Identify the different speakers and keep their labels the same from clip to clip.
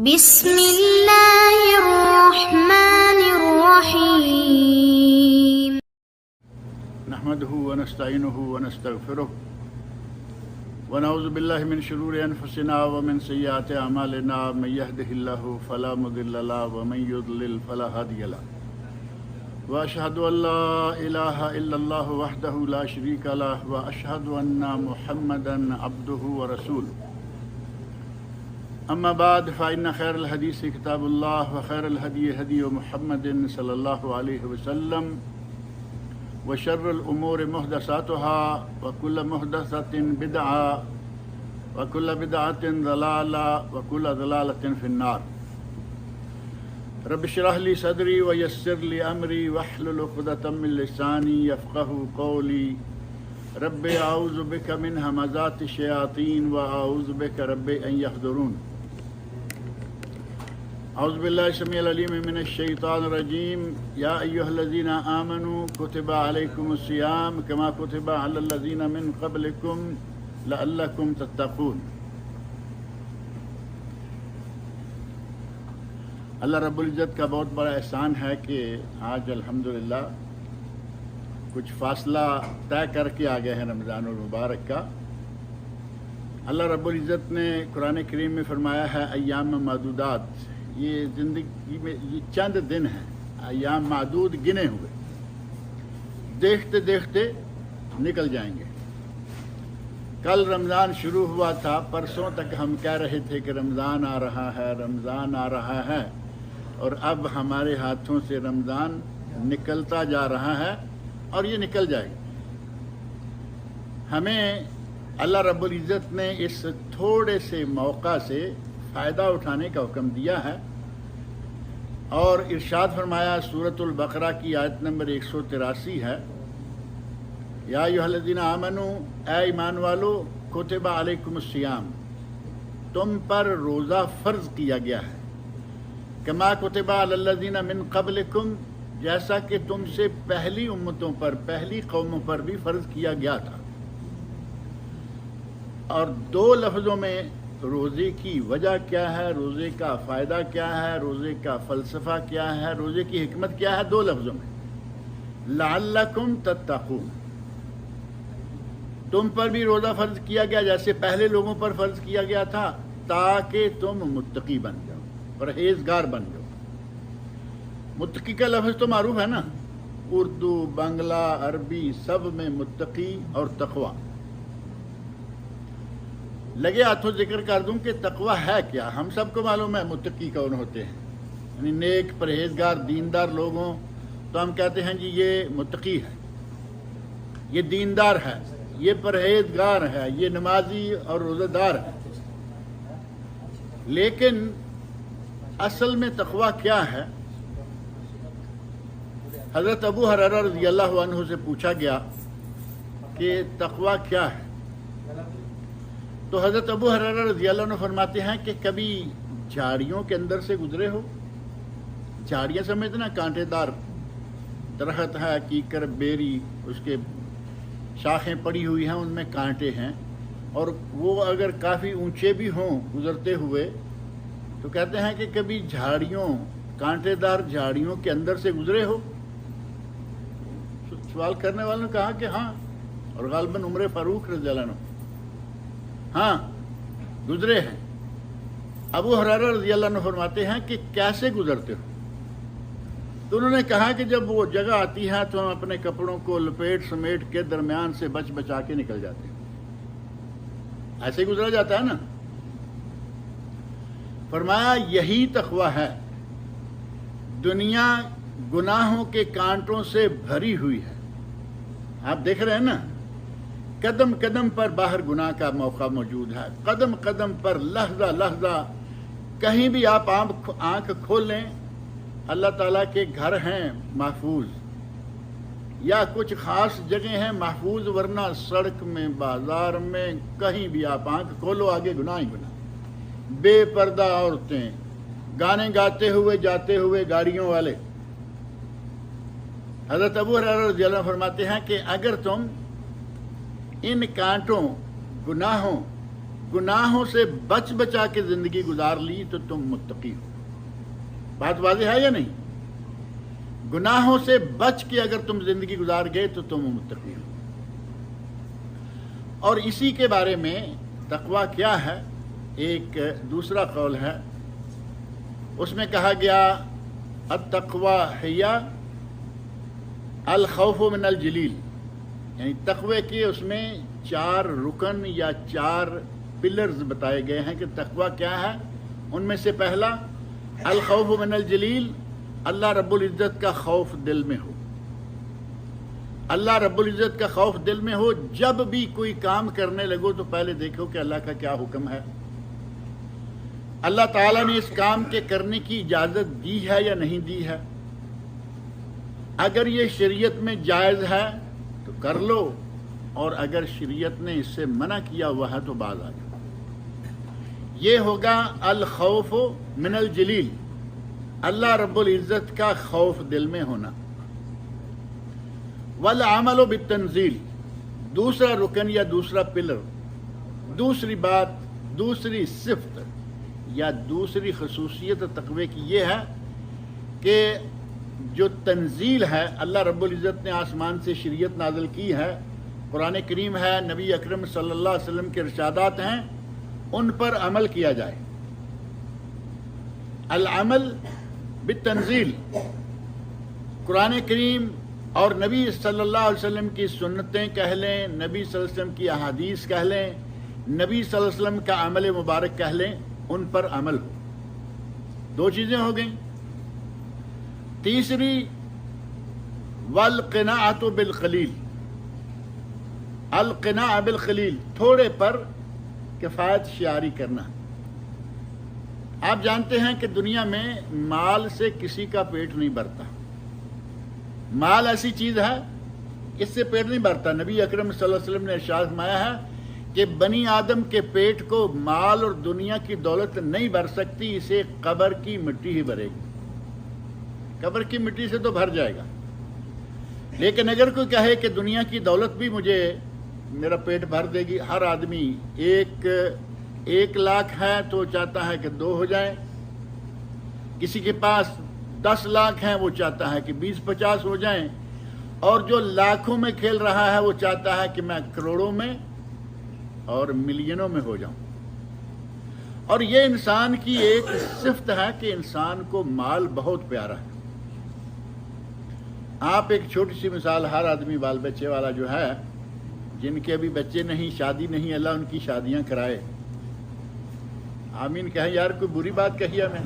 Speaker 1: بسم اللہ الرحمن الرحیم
Speaker 2: نحمده ونستعینه ونستغفره ونعوذ باللہ من شرور انفسنا ومن سیئات اعمالنا من يهده الله فلا مضل له ومن يضلل فلا هادي له واشهد ان لا اله الا الله وحده لا شريك له واشهد ان محمدا عبده ورسوله اما بعد فإن خير الحديث كتاب الله وخير الهدي هدي محمد صلى الله عليه وسلم وشر الأمور محدثاتها وكل محدثة بدعة وكل بدعة ضلالة وكل ضلالة في النار رب اشرح لي صدري ويسر لي أمري واحلل عقدة من لساني يفقهوا قولي رب أعوذ بك من همزات الشياطين وأعوذ بك رب أن يحضرون اعوذ باللہ السمیع العلیم من الشیطان الرجیم یا ایہا الذین آمنوا کتب علیکم الصیام کما کتب علی الذین من قبلکم لعلکم تتقون۔ اللہ رب العزت کا بہت بڑا احسان ہے کہ آج الحمدللہ کچھ فاصلہ طے کر کے آ گئے ہیں رمضان المبارک کا۔ اللہ رب العزت نے قرآن کریم میں فرمایا ہے ایام معدودات، یہ زندگی میں یہ چند دن ہیں، ایام معدود گنے ہوئے، دیکھتے دیکھتے نکل جائیں گے۔ کل رمضان شروع ہوا تھا، پرسوں تک ہم کہہ رہے تھے کہ رمضان آ رہا ہے، رمضان آ رہا ہے، اور اب ہمارے ہاتھوں سے رمضان نکلتا جا رہا ہے اور یہ نکل جائے گا۔ ہمیں اللہ رب العزت نے اس تھوڑے سے موقع سے فائدہ اٹھانے کا حکم دیا ہے، اور ارشاد فرمایا سورۃ البقرہ کی آیت نمبر 183 ہے، یا ایھا الذین آمنوا، اے ایمان والو، کتب علیکم الصیام، تم پر روزہ فرض کیا گیا ہے، کما کتب علی الذین من قبلکم، جیسا کہ تم سے پہلی امتوں پر، پہلی قوموں پر بھی فرض کیا گیا تھا۔ اور دو لفظوں میں روزے کی وجہ کیا ہے، روزے کا فائدہ کیا ہے، روزے کا فلسفہ کیا ہے، روزے کی حکمت کیا ہے، دو لفظوں میں، لعلکم تتقون، تم پر بھی روزہ فرض کیا گیا جیسے پہلے لوگوں پر فرض کیا گیا تھا، تاکہ تم متقی بن جاؤ، پرہیزگار بن جاؤ۔ متقی کا لفظ تو معروف ہے نا، اردو، بنگلہ، عربی سب میں متقی اور تقوی۔ لگے ہاتھوں ذکر کر دوں کہ تقوی ہے کیا۔ ہم سب کو معلوم ہے متقی کون ہوتے ہیں، یعنی نیک، پرہیزگار، دیندار لوگ ہوں تو ہم کہتے ہیں جی یہ متقی ہے، یہ دیندار ہے، یہ پرہیزگار ہے، یہ نمازی اور روزہ دار ہے۔ لیکن اصل میں تقوی کیا ہے؟ حضرت ابو ہریرہ رضی اللہ عنہ سے پوچھا گیا کہ تقوی کیا ہے، تو حضرت ابو ہریرہ رضی اللہ عنہ فرماتے ہیں کہ کبھی جھاڑیوں کے اندر سے گزرے ہو، جھاڑیاں سمجھتے نا، کانٹے دار درخت ہے، کیکر، بیری، اس کے شاخیں پڑی ہوئی ہیں، ان میں کانٹے ہیں، اور وہ اگر کافی اونچے بھی ہوں گزرتے ہوئے، تو کہتے ہیں کہ کبھی جھاڑیوں، کانٹے دار جھاڑیوں کے اندر سے گزرے ہو؟ سوال کرنے والوں نے کہا کہ ہاں، اور غالباً عمر فاروق رضی اللہ عنہ ہاں گزرے ہیں۔ ابو ہریرہ رضی اللہ عنہ فرماتے ہیں کہ کیسے گزرتے ہو؟ تو انہوں نے کہا کہ جب وہ جگہ آتی ہے تو ہم اپنے کپڑوں کو لپیٹ سمیٹ کے درمیان سے بچ بچا کے نکل جاتے ہیں، ایسے گزرا جاتا ہے نا۔ فرمایا یہی تقوی ہے، دنیا گناہوں کے کانٹوں سے بھری ہوئی ہے، آپ دیکھ رہے ہیں نا، قدم قدم پر باہر گناہ کا موقع موجود ہے، قدم قدم پر، لحظہ لحظہ، کہیں بھی آپ آنکھ کھول لیں اللہ تعالیٰ کے گھر ہیں محفوظ، یا کچھ خاص جگہ ہیں محفوظ، ورنہ سڑک میں، بازار میں، کہیں بھی آپ آنکھ کھولو آگے گناہ ہی گناہ۔ بے پردہ عورتیں، گانے گاتے ہوئے جاتے ہوئے گاڑیوں والے۔ حضرت ابو ہریرہ رضی اللہ عنہ فرماتے ہیں کہ اگر تم ان کانٹوں، گناہوں، گناہوں سے بچ بچا کے زندگی گزار لی تو تم متقی ہو. بات واضح ہے یا نہیں؟ گناہوں سے بچ کے اگر تم زندگی گزار گئے تو تم متقی ہو. اور اسی کے بارے میں تقویٰ کیا ہے، ایک دوسرا قول ہے، اس میں کہا گیا التقویٰ ہی الخوف من الجلیل، یعنی تقوی کے اس میں 4 رکن یا 4 پلرز بتائے گئے ہیں کہ تقویٰ کیا ہے. ان میں سے پہلا الخوف من الجلیل، اللہ رب العزت کا خوف دل میں ہو. اللہ رب العزت کا خوف دل میں ہو. جب بھی کوئی کام کرنے لگو تو پہلے دیکھو کہ اللہ کا کیا حکم ہے، اللہ تعالیٰ نے اس کام کے کرنے کی اجازت دی ہے یا نہیں دی ہے. اگر یہ شریعت میں جائز ہے تو کر لو، اور اگر شریعت نے اس سے منع کیا ہوا ہے تو باز آ جاؤ. یہ ہوگا الخوف من الجلیل، اللہ رب العزت کا خوف دل میں ہونا. والعمل بالتنزیل، دوسرا رکن یا دوسرا پلر، دوسری بات، دوسری صفت یا دوسری خصوصیت تقوی کی یہ ہے کہ جو تنزیل ہے، اللہ رب العزت نے آسمان سے شریعت نازل کی ہے، قرآن کریم ہے، نبی اکرم صلی اللہ علیہ وسلم کے ارشادات ہیں، ان پر عمل کیا جائے. العمل بالتنزیل، قرآن کریم اور نبی صلی اللہ علیہ وسلم کی سنتیں کہہ لیں، نبی صلی اللہ علیہ وسلم کی احادیث کہہ لیں، نبی صلی اللہ علیہ وسلم کا عمل مبارک کہہ لیں، ان پر عمل ہو. 2 چیزیں ہو گئیں. تیسری والقناعۃ بالقلیل، القناع بالقلیل، تھوڑے پر کفایت شعاری کرنا. آپ جانتے ہیں کہ دنیا میں مال سے کسی کا پیٹ نہیں بھرتا. مال ایسی چیز ہے، اس سے پیٹ نہیں بھرتا. نبی اکرم صلی اللہ علیہ وسلم نے ارشاد فرمایا ہے کہ بنی آدم کے پیٹ کو مال اور دنیا کی دولت نہیں بھر سکتی، اسے قبر کی مٹی ہی بھرے گی. قبر کی مٹی سے تو بھر جائے گا، لیکن اگر کوئی کہے کہ دنیا کی دولت بھی مجھے میرا پیٹ بھر دے گی، ہر آدمی 1 لاکھ ہے تو چاہتا ہے کہ 2 ہو جائیں، کسی کے پاس 10 لاکھ ہیں وہ چاہتا ہے کہ 20-50 ہو جائیں، اور جو لاکھوں میں کھیل رہا ہے وہ چاہتا ہے کہ میں کروڑوں میں اور ملینوں میں ہو جاؤں. اور یہ انسان کی ایک صفت ہے کہ انسان کو مال بہت پیارا ہے. آپ ایک چھوٹی سی مثال، ہر آدمی بال بچے والا جو ہے، جن کے ابھی بچے نہیں، شادی نہیں، اللہ ان کی شادیاں کرائے. آمین کہیں یار، کوئی بری بات کہی ہے میں؟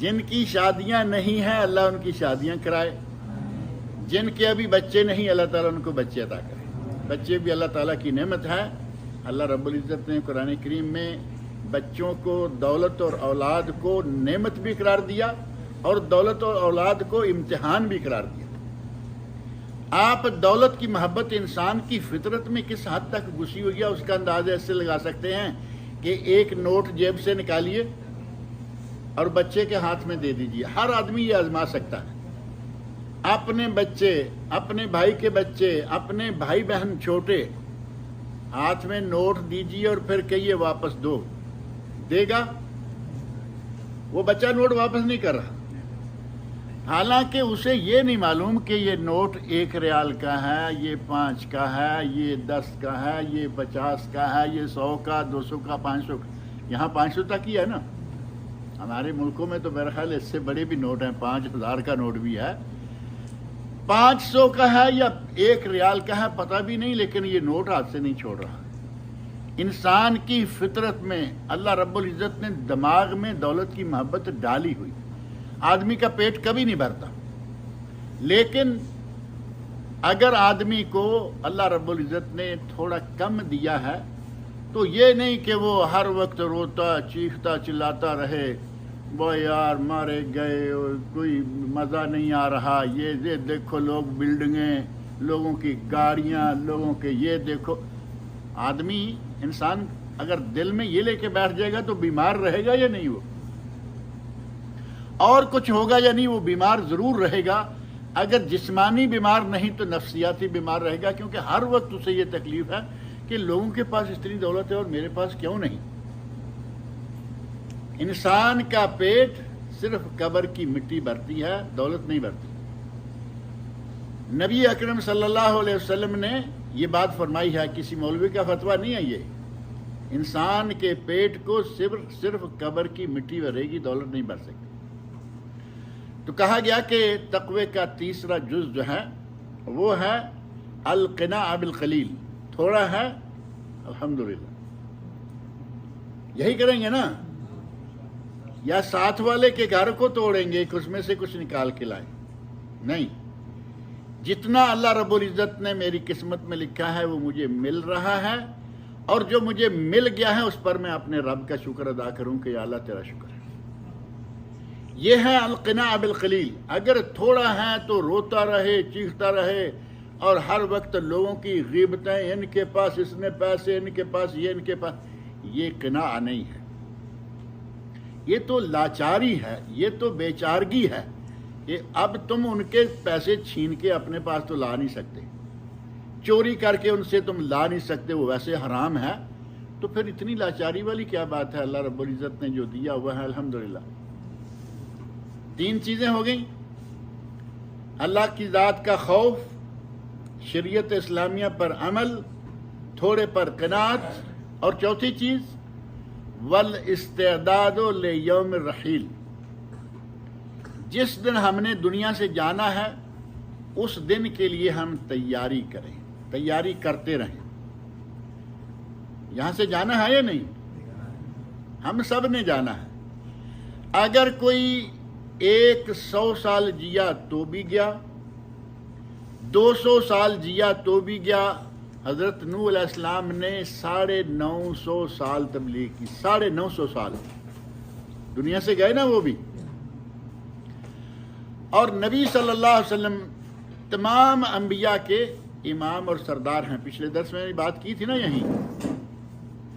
Speaker 2: جن کی شادیاں نہیں ہیں اللہ ان کی شادیاں کرائے. جن کے ابھی بچے نہیں اللہ تعالیٰ ان کو بچے عطا کرے. بچے بھی اللہ تعالیٰ کی نعمت ہے. اللہ رب العزت نے قرآن کریم میں بچوں کو، دولت اور اولاد کو نعمت بھی قرار دیا اور دولت اور اولاد کو امتحان بھی قرار دیا. آپ دولت کی محبت انسان کی فطرت میں کس حد تک گھسی ہوئی ہے اس کا اندازہ ایسے لگا سکتے ہیں کہ ایک نوٹ جیب سے نکالیے اور بچے کے ہاتھ میں دے دیجیے. ہر آدمی یہ آزما سکتا ہے. اپنے بچے، اپنے بھائی کے بچے، اپنے بھائی بہن چھوٹے، ہاتھ میں نوٹ دیجیے اور پھر کہیے واپس دو، دے گا؟ وہ بچہ نوٹ واپس نہیں کر رہا، حالانکہ اسے یہ نہیں معلوم کہ یہ نوٹ 1 ریال کا ہے، یہ 5 کا ہے، یہ 10 کا ہے، یہ 50 کا ہے، یہ 100 کا، 200 کا، 500 کا. یہاں 500 تک ہی ہے نا. ہمارے ملکوں میں تو میرا خیال اس سے بڑے بھی نوٹ ہیں، 5000 کا نوٹ بھی ہے، 500 کا ہے یا 1 ریال کا ہے پتہ بھی نہیں، لیکن یہ نوٹ ہاتھ سے نہیں چھوڑ رہا. انسان کی فطرت میں اللہ رب العزت نے دماغ میں دولت کی محبت ڈالی ہوئی. آدمی کا پیٹ کبھی نہیں بھرتا، لیکن اگر آدمی کو اللہ رب العزت نے تھوڑا کم دیا ہے تو یہ نہیں کہ وہ ہر وقت روتا چیختا چلاتا رہے، وہ یار مارے گئے، کوئی مزہ نہیں آ رہا، یہ دیکھو لوگ بلڈنگیں، لوگوں کی گاڑیاں، لوگوں کے یہ دیکھو. آدمی، انسان اگر دل میں یہ لے کے بیٹھ جائے گا تو بیمار رہے گا یا نہیں؟ وہ اور کچھ ہوگا یا نہیں؟ وہ بیمار ضرور رہے گا. اگر جسمانی بیمار نہیں تو نفسیاتی بیمار رہے گا، کیونکہ ہر وقت اسے یہ تکلیف ہے کہ لوگوں کے پاس اتنی دولت ہے اور میرے پاس کیوں نہیں؟ انسان کا پیٹ صرف قبر کی مٹی بھرتی ہے، دولت نہیں بھرتی۔ نبی اکرم صلی اللہ علیہ وسلم نے یہ بات فرمائی ہے، کسی مولوی کا فتویٰ نہیں ہے یہ۔ انسان کے پیٹ کو صرف قبر کی مٹی بھرے گی، دولت نہیں بھر سکتی۔ تو کہا گیا کہ تقوی کا تیسرا جز جو ہے وہ ہے القناع بالقلیل، تھوڑا ہے الحمدللہ۔ یہی کریں گے نا، یا ساتھ والے کے گھر کو توڑیں گے کہ اس میں سے کچھ نکال کے لائیں؟ نہیں، جتنا اللہ رب العزت نے میری قسمت میں لکھا ہے وہ مجھے مل رہا ہے، اور جو مجھے مل گیا ہے اس پر میں اپنے رب کا شکر ادا کروں کہ یا اللہ تیرا شکر ہے۔ یہ ہے القناع بالقلیل۔ اگر تھوڑا ہے تو روتا رہے، چیختا رہے، اور ہر وقت لوگوں کی غیبتیں، ان کے پاس اس نے پیسے، ان کے پاس یہ، ان کے پاس یہ قناع نہیں ہے، یہ تو لاچاری ہے، یہ تو بیچارگی ہے کہ اب تم ان کے پیسے چھین کے اپنے پاس تو لا نہیں سکتے، چوری کر کے ان سے تم لا نہیں سکتے، وہ ویسے حرام ہے، تو پھر اتنی لاچاری والی کیا بات ہے؟ اللہ رب العزت نے جو دیا ہوا ہے الحمدللہ۔ 3 چیزیں ہو گئیں، اللہ کی ذات کا خوف، شریعت اسلامیہ پر عمل، تھوڑے پر قناعت، اور چوتھی چیز والاستعداد لیوم الرحیل۔ جس دن ہم نے دنیا سے جانا ہے اس دن کے لیے ہم تیاری کریں، تیاری کرتے رہیں۔ یہاں سے جانا ہے یا نہیں؟ ہم سب نے جانا ہے۔ اگر کوئی 100 سال جیا تو بھی گیا، 200 سال جیا تو بھی گیا۔ حضرت نوح علیہ السلام نے 950 سال تبلیغ کی، 950 سال دنیا سے گئے نا وہ بھی۔ اور نبی صلی اللہ علیہ وسلم تمام انبیاء کے امام اور سردار ہیں۔ پچھلے درس میں بات کی تھی نا، یہیں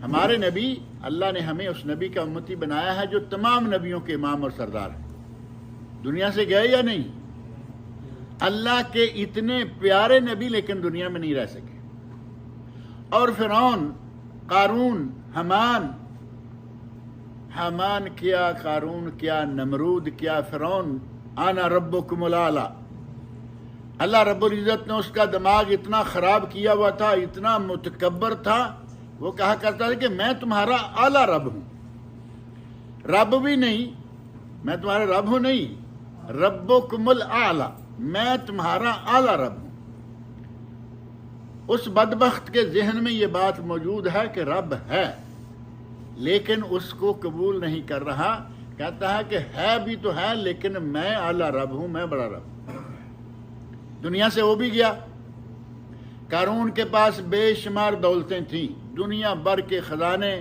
Speaker 2: ہمارے نبی، اللہ نے ہمیں اس نبی کا امتی بنایا ہے جو تمام نبیوں کے امام اور سردار ہیں۔ دنیا سے گئے یا نہیں؟ اللہ کے اتنے پیارے نبی لیکن دنیا میں نہیں رہ سکے۔ اور فرعون، قارون، حامان کیا، قارون کیا، نمرود کیا، فرعون، انا ربکم الاعلی۔ اللہ رب العزت نے اس کا دماغ اتنا خراب کیا ہوا تھا، اتنا متکبر تھا، وہ کہا کرتا تھا کہ میں تمہارا اعلیٰ رب ہوں۔ رب بھی نہیں، میں تمہارا رب ہوں نہیں، ربکم الاعلی، میں تمہارا اعلیٰ رب ہوں۔ اس بدبخت کے ذہن میں یہ بات موجود ہے کہ رب ہے، لیکن اس کو قبول نہیں کر رہا، کہتا ہے کہ ہے بھی تو ہے لیکن میں اعلیٰ رب ہوں، میں بڑا رب ہوں۔ دنیا سے وہ بھی گیا۔ قارون کے پاس بے شمار دولتیں تھیں، دنیا بھر کے خزانے،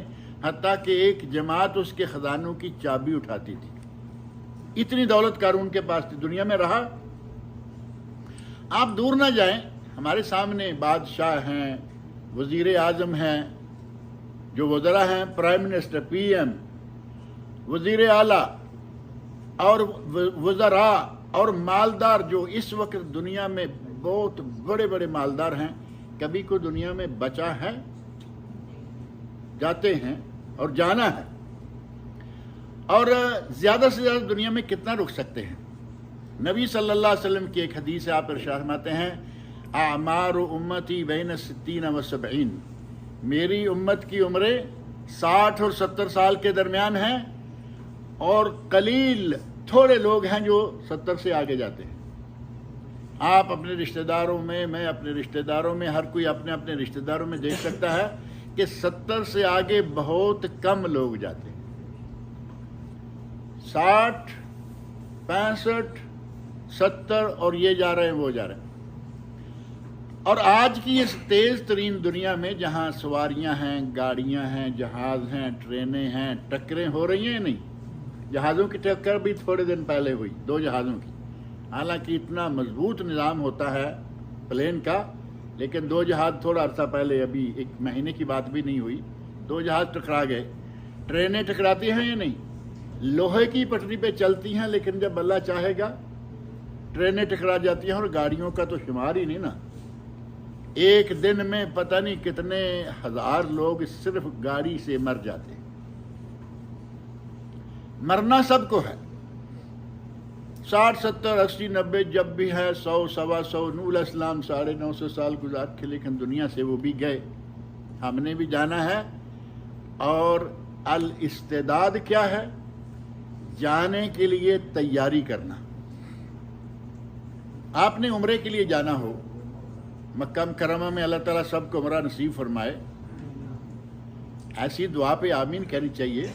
Speaker 2: حتیٰ کہ ایک جماعت اس کے خزانوں کی چابی اٹھاتی تھی، اتنی دولت قارون کے پاس تھی، دنیا میں رہا۔ آپ دور نہ جائیں، ہمارے سامنے بادشاہ ہیں، وزیر اعظم ہیں، جو وزراء ہیں، پرائم منسٹر، پی ایم، وزیر اعلیٰ اور وزراء اور مالدار جو اس وقت دنیا میں بہت بڑے بڑے مالدار ہیں، کبھی کوئی دنیا میں بچا ہے؟ جاتے ہیں اور جانا ہے، اور زیادہ سے زیادہ دنیا میں کتنا رک سکتے ہیں؟ نبی صلی اللہ علیہ وسلم کی ایک حدیث ہے، آپ ارشاد فرماتے ہیں اعمار امتی بین 60 و 70، میری امت کی عمریں 60 اور 70 سال کے درمیان ہیں، اور قلیل تھوڑے لوگ ہیں جو 70 سے آگے جاتے ہیں۔ آپ اپنے رشتہ داروں میں، میں اپنے رشتہ داروں میں، ہر کوئی اپنے اپنے رشتہ داروں میں دیکھ سکتا ہے کہ 70 سے آگے بہت کم لوگ جاتے ہیں۔ 60، 65، 70 اور یہ جا رہے ہیں، وہ جا رہے ہیں۔ اور آج کی اس تیز ترین دنیا میں جہاں سواریاں ہیں، گاڑیاں ہیں، جہاز ہیں، ٹرینیں ہیں، ٹکریں ہو رہی ہیں نہیں؟ جہازوں کی ٹکر بھی تھوڑے دن پہلے ہوئی، 2 جہازوں کی، حالانکہ اتنا مضبوط نظام ہوتا ہے پلین کا، لیکن 2 جہاز تھوڑا عرصہ پہلے، ابھی 1 مہینے کی بات بھی نہیں ہوئی، 2 جہاز ٹکرا گئے۔ ٹرینیں ٹکراتی ہیں یا نہیں؟ لوہے کی پٹری پہ چلتی ہیں، لیکن جب اللہ چاہے گا ٹرینیں ٹکرا جاتی ہیں، اور گاڑیوں کا تو شمار ہی نہیں نا۔ ایک دن میں پتہ نہیں کتنے ہزار لوگ صرف گاڑی سے مر جاتے ہیں۔ مرنا سب کو ہے، 60 70 80 90 جب بھی ہے، 100 سوا 100۔ نوح علیہ السلام 950 سال گزار کے لیکن دنیا سے وہ بھی گئے، ہم نے بھی جانا ہے۔ اور الاستعداد کیا ہے؟ جانے کے لیے تیاری کرنا۔ آپ نے عمرے کے لیے جانا ہو، مکہ مکرمہ میں اللہ تعالیٰ سب کو عمرہ نصیب فرمائے، ایسی دعا پہ آمین کہنی چاہیے۔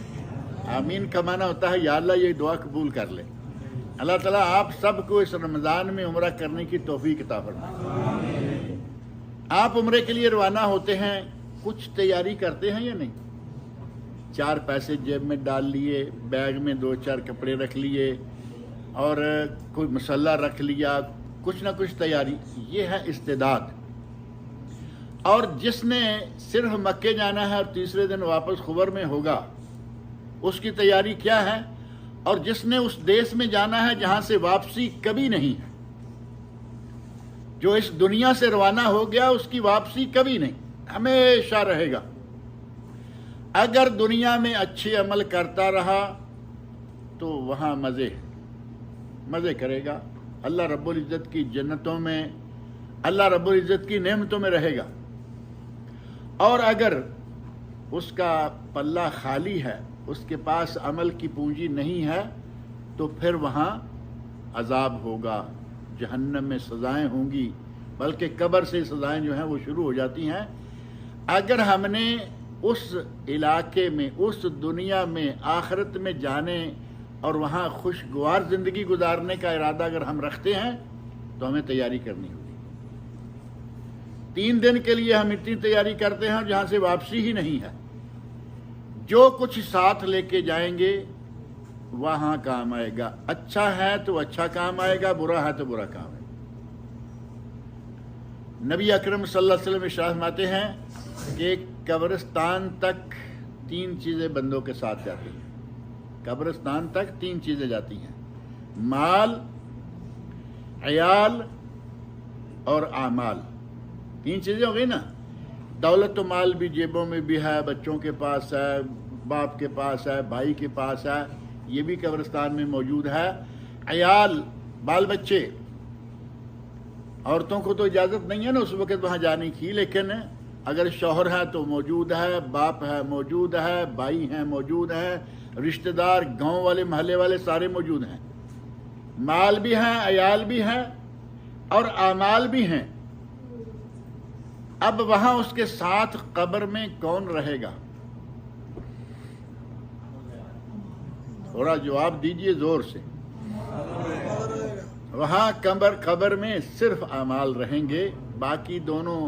Speaker 2: آمین کا معنی ہوتا ہے یا اللہ یہ دعا قبول کر لے، اللہ تعالیٰ آپ سب کو اس رمضان میں عمرہ کرنے کی توفیق عطا فرمائے۔ آپ عمرے کے لیے روانہ ہوتے ہیں، کچھ تیاری کرتے ہیں یا نہیں؟ 4 پیسے جیب میں ڈال لیے، بیگ میں 2 4 کپڑے رکھ لیے، اور کوئی مسلح رکھ لیا، کچھ نہ کچھ تیاری۔ یہ ہے استعداد۔ اور جس نے صرف مکے جانا ہے اور تیسرے دن واپس خبر میں ہوگا، اس کی تیاری کیا ہے؟ اور جس نے اس دیش میں جانا ہے جہاں سے واپسی کبھی نہیں ہے، جو اس دنیا سے روانہ ہو گیا اس کی واپسی کبھی نہیں، ہمیشہ رہے گا۔ اگر دنیا میں اچھے عمل کرتا رہا تو وہاں مزے کرے گا، اللہ رب العزت کی جنتوں میں، اللہ رب العزت کی نعمتوں میں رہے گا۔ اور اگر اس کا پلہ خالی ہے، اس کے پاس عمل کی پونجی نہیں ہے، تو پھر وہاں عذاب ہوگا، جہنم میں سزائیں ہوں گی، بلکہ قبر سے سزائیں جو ہیں وہ شروع ہو جاتی ہیں۔ اگر ہم نے اس علاقے میں، اس دنیا میں، آخرت میں جانے اور وہاں خوشگوار زندگی گزارنے کا ارادہ اگر ہم رکھتے ہیں تو ہمیں تیاری کرنی ہوگی۔ 3 دن کے لیے ہم اتنی تیاری کرتے ہیں جہاں سے واپسی ہی نہیں ہے۔ جو کچھ ساتھ لے کے جائیں گے وہاں کام آئے گا، اچھا ہے تو اچھا کام آئے گا، برا ہے تو برا کام آئے گا۔ نبی اکرم صلی اللہ علیہ وسلم ارشاد فرماتے ہیں کہ قبرستان تک 3 چیزیں بندوں کے ساتھ جاتی ہیں۔ قبرستان تک 3 چیزیں جاتی ہیں، مال، عیال اور اعمال۔ 3 چیزیں ہو گئی نا۔ دولت و مال بھی جیبوں میں بھی ہے، بچوں کے پاس ہے، باپ کے پاس ہے، بھائی کے پاس ہے، یہ بھی قبرستان میں موجود ہے۔ عیال، بال بچے، عورتوں کو تو اجازت نہیں ہے نا اس وقت وہاں جانے کی، لیکن اگر شوہر ہے تو موجود ہے، باپ ہے موجود ہے، بھائی ہیں موجود ہیں، رشتہ دار، گاؤں والے، محلے والے سارے موجود ہیں۔ مال بھی ہیں، عیال بھی ہیں اور اعمال بھی ہیں۔ اب وہاں اس کے ساتھ قبر میں کون رہے گا؟ تھوڑا جواب دیجئے زور سے۔ وہاں قبر میں صرف اعمال رہیں گے، باقی دونوں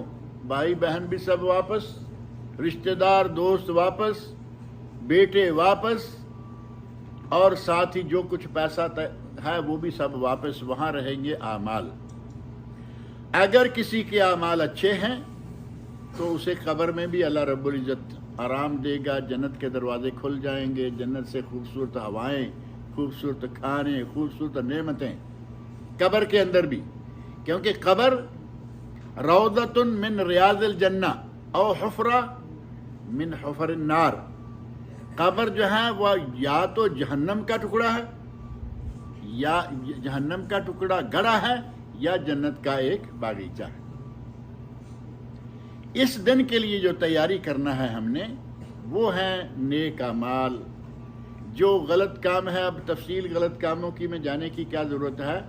Speaker 2: بھائی بہن بھی سب واپس، رشتہ دار دوست واپس، بیٹے واپس، اور ساتھ ہی جو کچھ پیسہ ہے وہ بھی سب واپس، وہاں رہیں گے اعمال۔ اگر کسی کے اعمال اچھے ہیں تو اسے قبر میں بھی اللہ رب العزت آرام دے گا، جنت کے دروازے کھل جائیں گے، جنت سے خوبصورت ہوائیں، خوبصورت کھانے، خوبصورت نعمتیں قبر کے اندر بھی، کیونکہ قبر روضۃ من ریاض الجنہ او حفرہ من حفر النار۔ قبر جو ہے وہ یا تو جہنم کا ٹکڑا ہے، یا جہنم کا ٹکڑا گڑا ہے، یا جنت کا ایک باغیچہ ہے۔ اس دن کے لیے جو تیاری کرنا ہے ہم نے، وہ ہے نیک اعمال۔ جو غلط کام ہے، اب تفصیل غلط کاموں کی میں جانے کی کیا ضرورت ہے،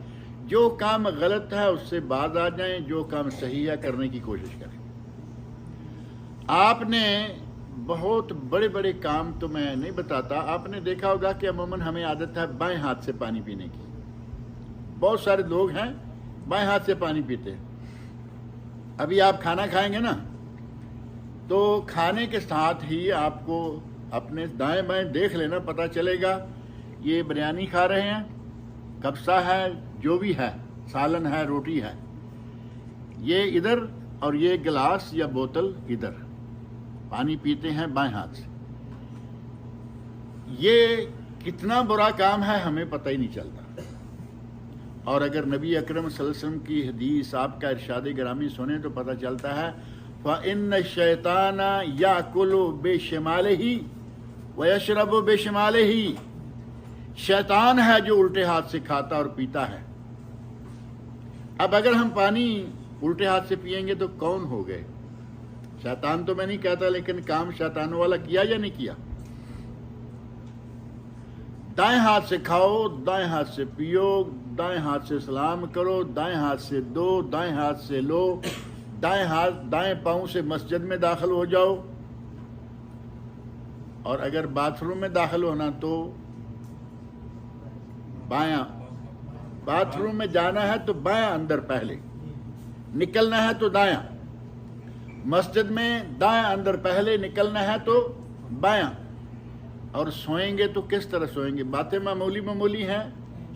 Speaker 2: جو کام غلط ہے اس سے باز آ جائیں، جو کام صحیح ہے کرنے کی کوشش کریں۔ آپ نے بہت بڑے بڑے کام تو میں نہیں بتاتا، آپ نے دیکھا ہوگا کہ عموماً ہمیں عادت ہے بائیں ہاتھ سے پانی پینے کی۔ بہت سارے لوگ ہیں بائیں ہاتھ سے پانی پیتے ہیں۔ ابھی آپ کھانا کھائیں گے نا تو کھانے کے ساتھ ہی آپ کو اپنے دائیں بائیں دیکھ لینا، پتہ چلے گا یہ بریانی کھا رہے ہیں، کبسا ہے، جو بھی ہے، سالن ہے، روٹی ہے، یہ ادھر، اور یہ گلاس یا بوتل ادھر، پانی پیتے ہیں بائیں ہاتھ سے۔ یہ کتنا برا کام ہے ہمیں پتہ ہی نہیں چلتا۔ اور اگر نبی اکرم صلی اللہ علیہ وسلم کی حدیث آپ کا ارشاد گرامی سنیں تو پتہ چلتا ہے فَإِنَّ الشَّيْطَانَ يَأْكُلُ بِشِمَالِهِ وَيَشْرَبُ بِشِمَالِهِ، شیطان ہے جو الٹے ہاتھ سے کھاتا اور پیتا ہے۔ اب اگر ہم پانی الٹے ہاتھ سے پئیں گے تو کون ہو گئے؟ شیطان تو میں نہیں کہتا، لیکن کام شیطانوں والا کیا یا نہیں کیا؟ دائیں ہاتھ سے کھاؤ، دائیں ہاتھ سے پیو، دائیں ہاتھ سے سلام کرو، دائیں ہاتھ سے دو، دائیں ہاتھ سے لو، دائیں پاؤں سے مسجد میں داخل ہو جاؤ، اور اگر باتھ روم میں داخل ہونا تو بایاں، باتھ روم میں جانا ہے تو بایاں اندر پہلے، نکلنا ہے تو دایاں، مسجد میں دایاں اندر پہلے، نکلنا ہے تو بایاں، اور سوئیں گے تو کس طرح سوئیں گے؟ باتیں معمولی ہیں،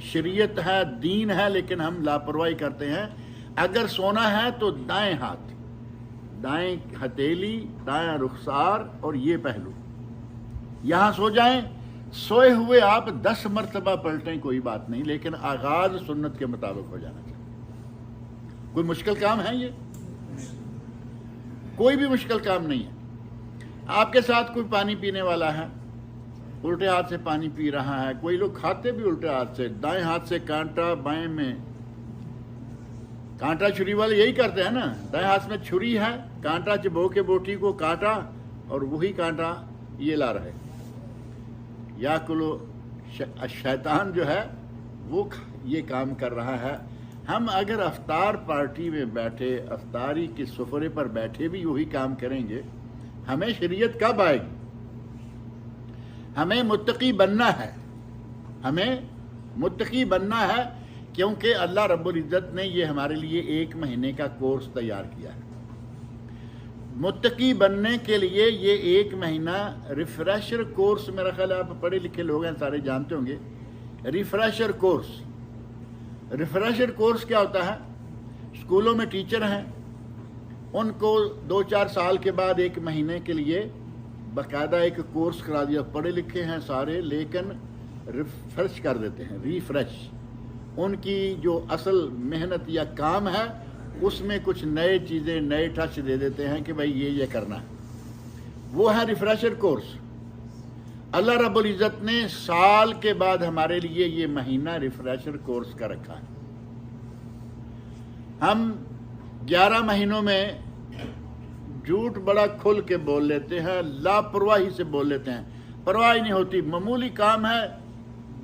Speaker 2: شریعت ہے، دین ہے، لیکن ہم لاپرواہی کرتے ہیں۔ اگر سونا ہے تو دائیں ہاتھ، دائیں ہتھیلی، دائیں رخسار اور یہ پہلو، یہاں سو جائیں۔ سوئے ہوئے آپ 10 مرتبہ پلٹیں کوئی بات نہیں، لیکن آغاز سنت کے مطابق ہو جانا چاہیے۔ کوئی مشکل کام ہے یہ؟ کوئی بھی مشکل کام نہیں ہے۔ آپ کے ساتھ کوئی پانی پینے والا ہے، الٹے ہاتھ سے پانی پی رہا ہے، کوئی لوگ کھاتے بھی الٹے ہاتھ سے، دائیں ہاتھ سے کانٹا، بائیں میں کانٹا، چھری والے یہی کرتے ہیں نا، دائیں ہاتھ میں چھری ہے، کانٹا چبو کے بوٹی کو کاٹا اور وہی کانٹا یہ لا رہے۔ یا کلو شیطان جو ہے وہ یہ کام کر رہا ہے۔ ہم اگر افطار پارٹی میں بیٹھے، افطاری کے سفرے پر بیٹھے بھی وہی کام کریں گے، ہمیں شریعت کب آئے گی؟ ہمیں متقی بننا ہے، ہمیں متقی بننا ہے، کیونکہ اللہ رب العزت نے یہ ہمارے لیے 1 مہینے کا کورس تیار کیا ہے۔ متقی بننے کے لیے یہ 1 مہینہ ریفریشر کورس، میرا خیال ہے آپ پڑھے لکھے لوگ ہیں، سارے جانتے ہوں گے ریفریشر کورس۔ ریفریشر کورس کیا ہوتا ہے؟ اسکولوں میں ٹیچر ہیں، ان کو 2-4 سال کے بعد 1 مہینے کے لیے باقاعدہ ایک کورس کرا دیا، پڑھے لکھے ہیں سارے، لیکن ریفریش کر دیتے ہیں، ریفریش۔ ان کی جو اصل محنت یا کام ہے اس میں کچھ نئے چیزیں، نئے ٹچ دے دیتے ہیں کہ بھائی یہ کرنا ہے، وہ ہے ریفریشر کورس۔ اللہ رب العزت نے سال کے بعد ہمارے لیے یہ مہینہ ریفریشر کورس کا رکھا ہے۔ ہم 11 مہینوں میں جھوٹ بڑا کھل کے بول لیتے ہیں، لاپرواہی سے بول لیتے ہیں، پرواہ نہیں ہوتی، معمولی کام ہے،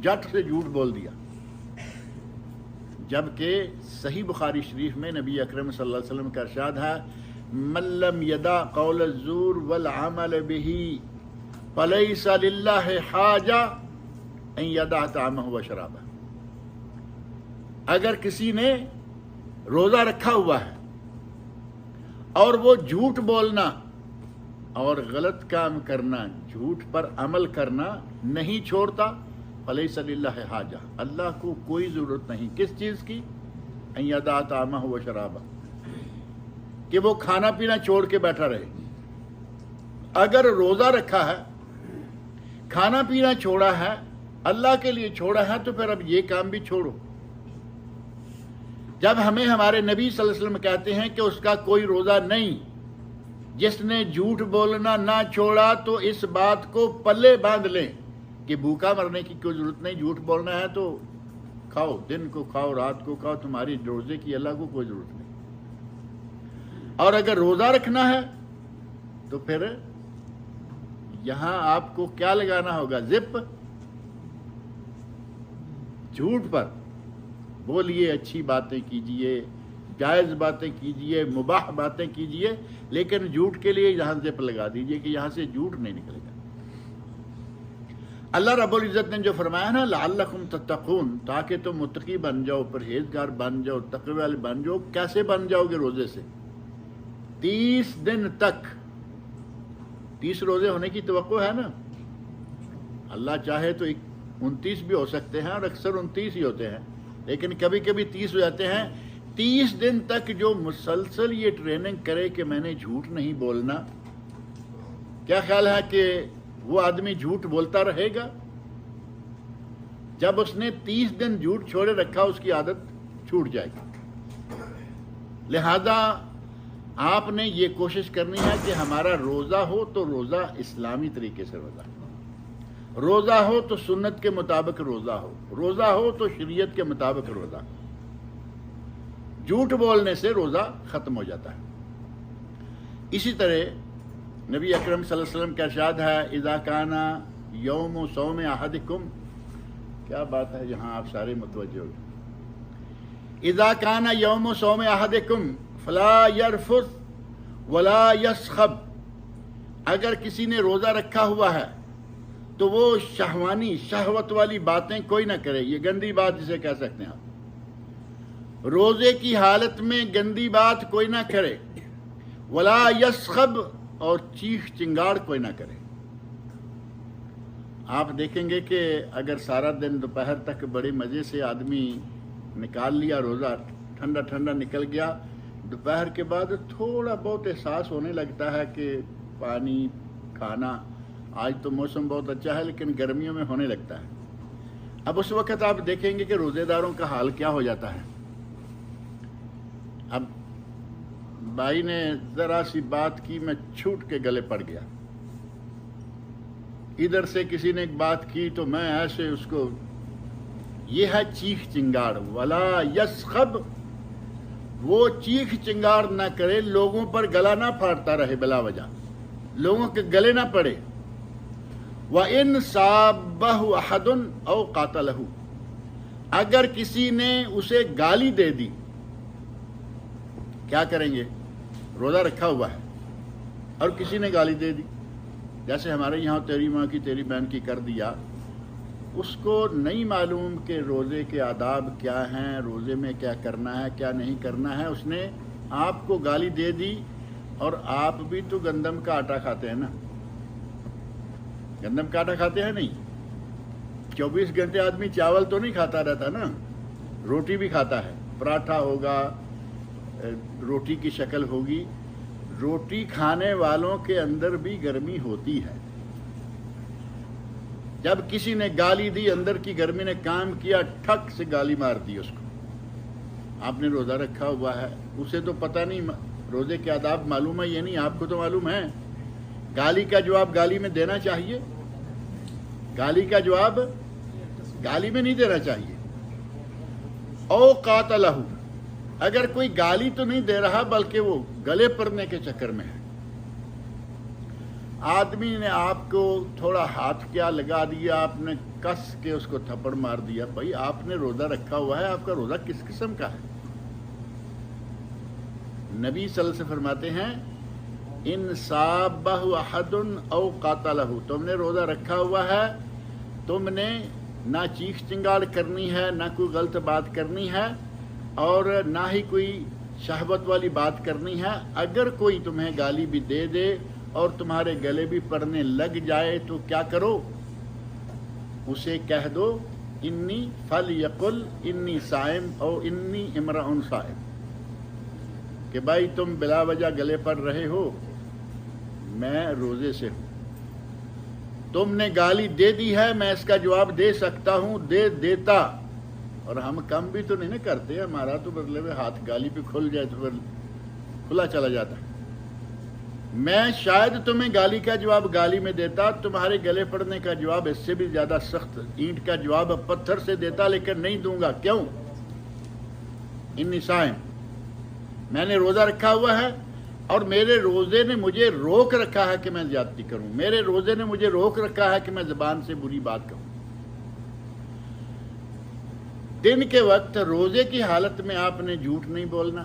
Speaker 2: جھٹ سے جھوٹ بول دیا۔ جبکہ صحیح بخاری شریف میں نبی اکرم صلی اللہ علیہ وسلم کا ارشاد ہے من لم یدع قول الزور والعمل به فلیس للہ حاجہ ان یدع طعامہ وشرابہ۔ اگر کسی نے روزہ رکھا ہوا ہے اور وہ جھوٹ بولنا اور غلط کام کرنا، جھوٹ پر عمل کرنا نہیں چھوڑتا، فلیس للہ حاجہ، اللہ کو کوئی ضرورت نہیں کس چیز کی؟ ان یدع طعامہ وشرابہ، کہ وہ کھانا پینا چھوڑ کے بیٹھا رہے۔ اگر روزہ رکھا ہے، کھانا پینا چھوڑا ہے، اللہ کے لیے چھوڑا ہے، تو پھر اب یہ کام بھی چھوڑو۔ جب ہمیں ہمارے نبی صلی اللہ علیہ وسلم کہتے ہیں کہ اس کا کوئی روزہ نہیں، جس نے جھوٹ بولنا نہ چھوڑا، تو اس بات کو پلے باندھ لیں کہ بھوکا مرنے کی کوئی ضرورت نہیں، جھوٹ بولنا ہے تو کھاؤ، دن کو کھاؤ، رات کو کھاؤ، تمہاری روزے کی اللہ کو کوئی ضرورت نہیں۔ اور اگر روزہ رکھنا ہے تو پھر یہاں آپ کو کیا لگانا ہوگا؟ زپ۔ جھوٹ پر بولیے، اچھی باتیں کیجئے، جائز باتیں کیجئے، مباح باتیں کیجئے، لیکن جھوٹ کے لیے یہاں زپ لگا دیجئے کہ یہاں سے جھوٹ نہیں نکلے گا۔ اللہ رب العزت نے جو فرمایا نا لعلکم تتقون، تاکہ تم متقی بن جاؤ، پرہیزگار بن جاؤ، تقوی والے بن جاؤ۔ کیسے بن جاؤ گے؟ روزے سے 30 دن تک۔ 30 روزے ہونے کی توقع ہے نا؟ اللہ چاہے تو 29 بھی ہو سکتے ہیں، اور اکثر 29 ہی ہوتے ہیں، لیکن کبھی کبھی 30 ہو جاتے ہیں۔ 30 دن تک جو مسلسل یہ ٹریننگ کرے کہ میں نے جھوٹ نہیں بولنا، کیا خیال ہے کہ وہ آدمی جھوٹ بولتا رہے گا؟ جب اس نے 30 دن جھوٹ چھوڑے رکھا، اس کی عادت چھوٹ جائے گی۔ لہذا آپ نے یہ کوشش کرنی ہے کہ ہمارا روزہ ہو تو روزہ اسلامی طریقے سے روزہ ہو تو سنت کے مطابق روزہ ہو تو شریعت کے مطابق روزہ۔ جھوٹ بولنے سے روزہ ختم ہو جاتا ہے۔ اسی طرح نبی اکرم صلی اللہ علیہ وسلم کا ارشاد ہے اذا کان یوم صوم احدکم، کیا بات ہے یہاں آپ سارے متوجہ ہو گئے، اذا کان یوم صوم احدکم فلا یرفث ولا یسخب، اگر کسی نے روزہ رکھا ہوا ہے تو وہ شہوانی شہوت والی باتیں کوئی نہ کرے۔ یہ گندی بات جسے کہہ سکتے ہیں آپ، روزے کی حالت میں گندی بات کوئی نہ کرے، ولا یسخب، اور چیخ چنگاڑ کوئی نہ کرے۔ آپ دیکھیں گے کہ اگر سارا دن دوپہر تک بڑے مزے سے آدمی نکال لیا روزہ، ٹھنڈا ٹھنڈا نکل گیا، دوپہر کے بعد تھوڑا بہت احساس ہونے لگتا ہے کہ پانی کھانا، آج تو موسم بہت اچھا ہے لیکن گرمیوں میں ہونے لگتا ہے۔ اب اس وقت آپ دیکھیں گے کہ روزے داروں کا حال کیا ہو جاتا ہے۔ اب بھائی نے ذرا سی بات کی، میں چھوٹ کے گلے پڑ گیا، ادھر سے کسی نے ایک بات کی تو میں ایسے اس کو، یہ ہے چیخ چنگاڑ۔ ولا یسخب، وہ چیخ چنگاڑ نہ کرے، لوگوں پر گلا نہ پھاڑتا رہے بلا وجہ، لوگوں کے گلے نہ پڑے۔ وَإِن صَابَّهُ أَحَدٌ أَوْ قَاتَلَهُ، اگر کسی نے اسے گالی دے دی، کیا کریں گے؟ روزہ رکھا ہوا ہے اور کسی نے گالی دے دی، جیسے ہمارے یہاں تیری ماں کی تیری بہن کی کر دیا، اس کو نہیں معلوم کہ روزے کے آداب کیا ہیں، روزے میں کیا کرنا ہے کیا نہیں کرنا ہے، اس نے آپ کو گالی دے دی۔ اور آپ بھی تو گندم کا آٹا کھاتے ہیں نا، گندم کا آٹا کھاتے ہیں نہیں؟ 24 گھنٹے آدمی چاول تو نہیں کھاتا رہتا نا، روٹی بھی کھاتا ہے، پراٹھا ہوگا، روٹی کی شکل ہوگی، روٹی کھانے والوں کے اندر بھی گرمی ہوتی ہے۔ جب کسی نے گالی دی، اندر کی گرمی نے کام کیا، ٹھک سے گالی مار دی اس کو۔ آپ نے روزہ رکھا ہوا ہے، اسے تو پتہ نہیں روزے کے آداب معلوم ہے یہ نہیں، آپ کو تو معلوم ہے۔ گالی کا جواب گالی میں دینا چاہیے، گالی کا جواب گالی میں نہیں دینا چاہیے۔ او قاتلہ، اگر کوئی گالی تو نہیں دے رہا بلکہ وہ گلے پڑنے کے چکر میں ہے، آدمی نے آپ کو تھوڑا ہاتھ کیا لگا دیا، آپ نے کس کے اس کو تھپڑ مار دیا، بھائی آپ نے روزہ رکھا ہوا ہے، آپ کا روزہ کس قسم کا ہے؟ نبی صلی اللہ علیہ وسلم فرماتے ہیں ان صابہ احد او قاتلہ، تم نے روزہ رکھا ہوا ہے، تم نے نہ چیخ چنگاڑ کرنی ہے، نہ کوئی غلط بات کرنی ہے، اور نہ ہی کوئی شہوت والی بات کرنی ہے۔ اگر کوئی تمہیں گالی بھی دے دے اور تمہارے گلے بھی پڑنے لگ جائے تو کیا کرو؟ اسے کہہ دو انی فلیقل انی صائم او انی امرأ صائم، کہ بھائی تم بلا وجہ گلے پڑ رہے ہو، میں روزے سے ہوں، تم نے گالی دے دی ہے، میں اس کا جواب دے سکتا ہوں، دے دیتا، اور ہم کم بھی تو نہیں نا کرتے، ہمارا تو مطلب ہاتھ گالی پہ کھل جائے تو پھر کھلا چلا جاتا ہے۔ میں شاید تمہیں گالی کا جواب گالی میں دیتا، تمہارے گلے پڑنے کا جواب اس سے بھی زیادہ سخت اینٹ کا جواب پتھر سے دیتا، لیکن نہیں دوں گا۔ کیوں؟ انی صائم، میں نے روزہ رکھا ہوا ہے اور میرے روزے نے مجھے روک رکھا ہے کہ میں زیادتی کروں، میرے روزے نے مجھے روک رکھا ہے کہ میں زبان سے بری بات کہوں۔ دن کے وقت روزے کی حالت میں آپ نے جھوٹ نہیں بولنا،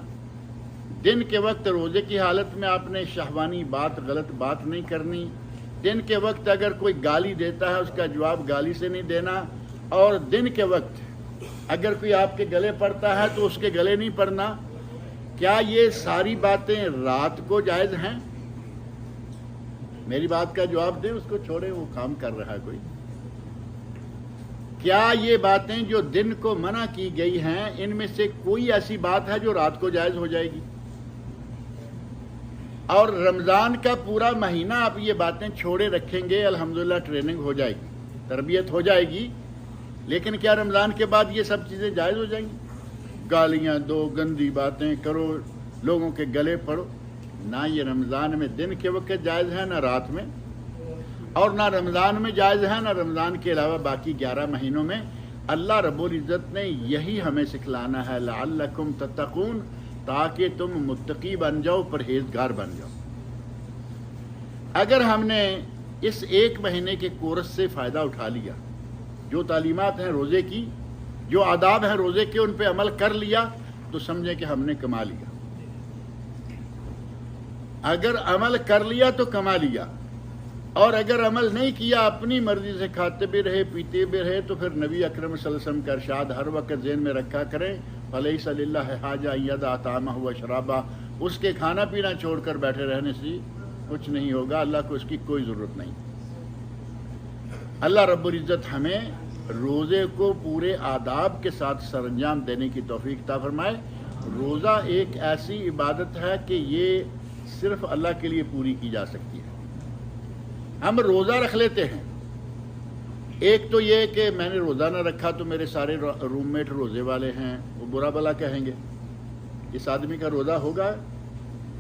Speaker 2: دن کے وقت روزے کی حالت میں آپ نے شہوانی بات غلط بات نہیں کرنی، دن کے وقت اگر کوئی گالی دیتا ہے اس کا جواب گالی سے نہیں دینا، اور دن کے وقت اگر کوئی آپ کے گلے پڑتا ہے تو اس کے گلے نہیں پڑنا۔ کیا یہ ساری باتیں رات کو جائز ہیں؟ میری بات کا جواب دیں، اس کو چھوڑیں، وہ کام کر رہا ہے کوئی۔ کیا یہ باتیں جو دن کو منع کی گئی ہیں ان میں سے کوئی ایسی بات ہے جو رات کو جائز ہو جائے گی؟ اور رمضان کا پورا مہینہ آپ یہ باتیں چھوڑے رکھیں گے، الحمدللہ ٹریننگ ہو جائے گی، تربیت ہو جائے گی، لیکن کیا رمضان کے بعد یہ سب چیزیں جائز ہو جائیں گی؟ گالیاں دو، گندی باتیں کرو، لوگوں کے گلے پڑو، نہ یہ رمضان میں دن کے وقت جائز ہے، نہ رات میں، اور نہ رمضان میں جائز ہے، نہ رمضان کے علاوہ باقی 11 مہینوں میں۔ اللہ رب العزت نے یہی ہمیں سکھلانا ہے، لعلکم تتقون، تاکہ تم متقی بن جاؤ، پرہیزگار بن جاؤ۔ اگر ہم نے اس 1 مہینے کے کورس سے فائدہ اٹھا لیا، جو تعلیمات ہیں روزے کی، جو آداب ہیں روزے کے، ان پہ عمل کر لیا، تو سمجھیں کہ ہم نے کما لیا۔ اگر عمل کر لیا تو کما لیا، اور اگر عمل نہیں کیا، اپنی مرضی سے کھاتے بھی رہے، پیتے بھی رہے، تو پھر نبی اکرم صلی اللہ علیہ وسلم کا ارشاد ہر وقت ذہن میں رکھا کریں، فَلَيْسَ لِلَّهِ حَاجَةٌ أَن يَدَعَ طَعَامَهُ وَشَرَابَهُ، اس کے کھانا پینا چھوڑ کر بیٹھے رہنے سے کچھ نہیں ہوگا، اللہ کو اس کی کوئی ضرورت نہیں۔ اللہ رب العزت ہمیں روزے کو پورے آداب کے ساتھ سر انجام دینے کی توفیق عطا فرمائے۔ روزہ ایک ایسی عبادت ہے کہ یہ صرف اللہ کے لیے پوری کی جا سکتی ہے۔ ہم روزہ رکھ لیتے ہیں، ایک تو یہ کہ میں نے روزہ نہ رکھا تو میرے سارے روم میٹ روزے والے ہیں، وہ برا بلا کہیں گے۔ اس آدمی کا روزہ ہوگا؟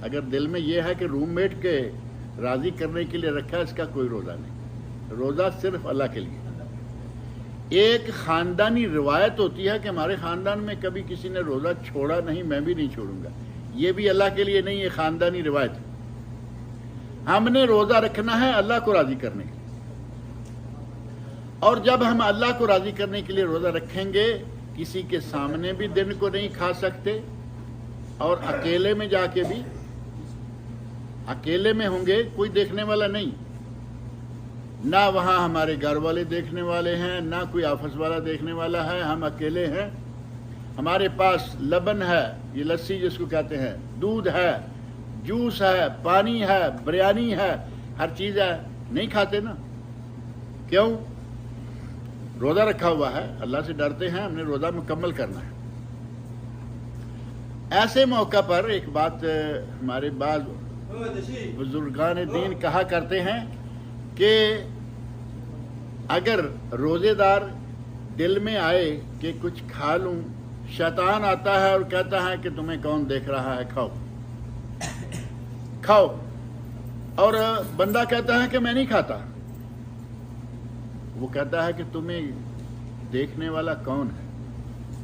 Speaker 2: اگر دل میں یہ ہے کہ روم میٹ کے راضی کرنے کے لیے رکھا، اس کا کوئی روزہ نہیں۔ روزہ صرف اللہ کے لیے۔ ایک خاندانی روایت ہوتی ہے کہ ہمارے خاندان میں کبھی کسی نے روزہ چھوڑا نہیں، میں بھی نہیں چھوڑوں گا، یہ بھی اللہ کے لیے نہیں، یہ خاندانی روایت ہے۔ ہم نے روزہ رکھنا ہے اللہ کو راضی کرنے کے لیے، اور جب ہم اللہ کو راضی کرنے کے لیے روزہ رکھیں گے، کسی کے سامنے بھی دن کو نہیں کھا سکتے، اور اکیلے میں جا کے بھی، اکیلے میں ہوں گے، کوئی دیکھنے والا نہیں، نہ وہاں ہمارے گھر والے دیکھنے والے ہیں، نہ کوئی آفس والا دیکھنے والا ہے، ہم اکیلے ہیں، ہمارے پاس لبن ہے، یہ لسی جس کو کہتے ہیں، دودھ ہے، جوس ہے، پانی ہے، بریانی ہے، ہر چیز ہے، نہیں کھاتے نا؟ کیوں؟ روزہ رکھا ہوا ہے، اللہ سے ڈرتے ہیں، ہم نے روزہ مکمل کرنا ہے۔ ایسے موقع پر ایک بات ہمارے بعض بزرگان دین کہا کرتے ہیں کہ اگر روزے دار دل میں آئے کہ کچھ کھا لوں، شیطان آتا ہے اور کہتا ہے کہ تمہیں کون دیکھ رہا ہے، کھاؤ کھاؤ، اور بندہ کہتا ہے کہ میں نہیں کھاتا، وہ کہتا ہے کہ تمہیں دیکھنے والا کون ہے،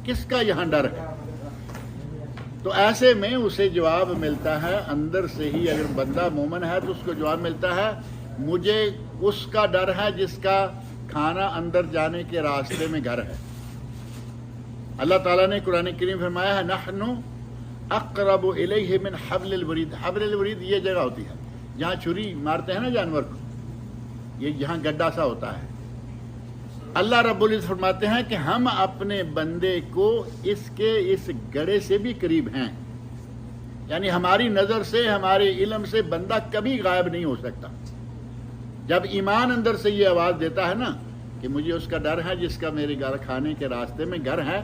Speaker 2: کس کا یہاں ڈر ہے؟ تو ایسے میں اسے جواب ملتا ہے اندر سے ہی، اگر بندہ مومن ہے تو اس کو جواب ملتا ہے، مجھے اس کا ڈر ہے جس کا کھانا اندر جانے کے راستے میں گھر ہے۔ اللہ تعالیٰ نے قرآن کریم فرمایا ہے، نحن اقرب الیہ من حبل الورید۔ حبل الورید یہ جگہ ہوتی ہے جہاں چھری مارتے ہیں نا جانور کو، یہ یہاں گڈھا سا ہوتا ہے۔ اللہ رب العزت فرماتے ہیں کہ ہم اپنے بندے کو اس گڑھے سے بھی قریب ہیں، یعنی ہماری نظر سے، ہمارے علم سے بندہ کبھی غائب نہیں ہو سکتا۔ جب ایمان اندر سے یہ آواز دیتا ہے نا کہ مجھے اس کا ڈر ہے جس کا میرے گھر کھانے کے راستے میں گھر ہے،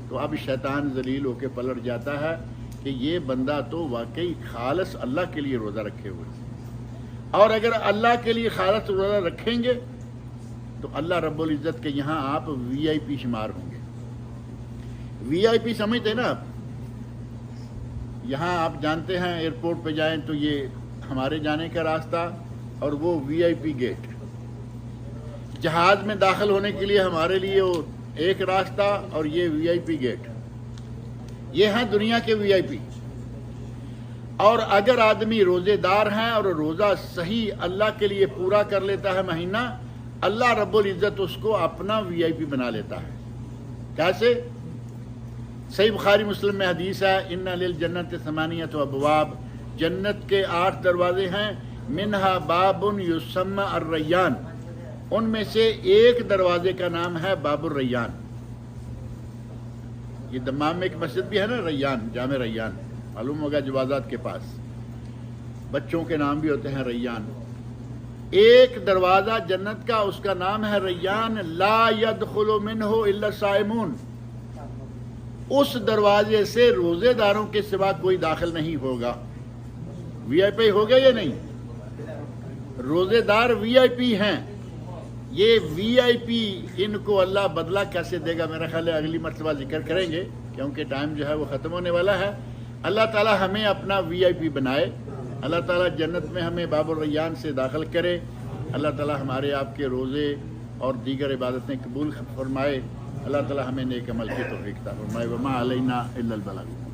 Speaker 2: تو اب شیطان ذلیل ہو کے پلٹ جاتا ہے کہ یہ بندہ تو واقعی خالص اللہ کے لیے روزہ رکھے ہوئے، اور اگر اللہ کے لیے خالص روزہ رکھیں گے تو اللہ رب العزت کے یہاں آپ وی آئی پی شمار ہوں گے۔ وی آئی پی سمجھتے ہیں نا آپ؟ یہاں آپ جانتے ہیں ایئرپورٹ پہ جائیں تو یہ ہمارے جانے کا راستہ اور وہ وی آئی پی گیٹ، جہاز میں داخل ہونے کے لیے ہمارے لیے وہ ایک راستہ اور یہ وی آئی پی گیٹ، یہ ہیں دنیا کے وی آئی پی۔ اور اگر آدمی روزے دار ہیں اور روزہ صحیح اللہ کے لیے پورا کر لیتا ہے مہینہ، اللہ رب العزت اس کو اپنا وی آئی پی بنا لیتا ہے۔ کیسے؟ صحیح بخاری مسلم میں حدیث ہے، ان للجنت ثمانیۃ ابواب، جنت کے 8 دروازے ہیں، منہا باب یسمى الریان، ان میں سے ایک دروازے کا نام ہے باب الریان۔ یہ دمام میں ایک مسجد بھی ہے نا، ریان، جامع ریان، معلوم ہوگا جوازات کے پاس، بچوں کے نام بھی ہوتے ہیں ریان۔ ایک دروازہ جنت کا، اس کا نام ہے ریان، لا يدخل منہ الا الصائمون، اس دروازے سے روزے داروں کے سوا کوئی داخل نہیں ہوگا۔ وی آئی پی ہو گیا یا نہیں؟ روزے دار وی آئی پی ہیں، یہ وی آئی پی ان کو اللہ بدلہ کیسے دے گا، میرا خیال ہے اگلی مرتبہ ذکر کریں گے، کیونکہ ٹائم جو ہے وہ ختم ہونے والا ہے۔ اللہ تعالی ہمیں اپنا وی آئی پی بنائے، اللہ تعالی جنت میں ہمیں باب الریان سے داخل کرے، اللہ تعالی ہمارے آپ کے روزے اور دیگر عبادتیں قبول فرمائے، اللہ تعالی ہمیں نیک عمل کی توفیق عطا فرمائے۔ وما علینا الا البلاغ۔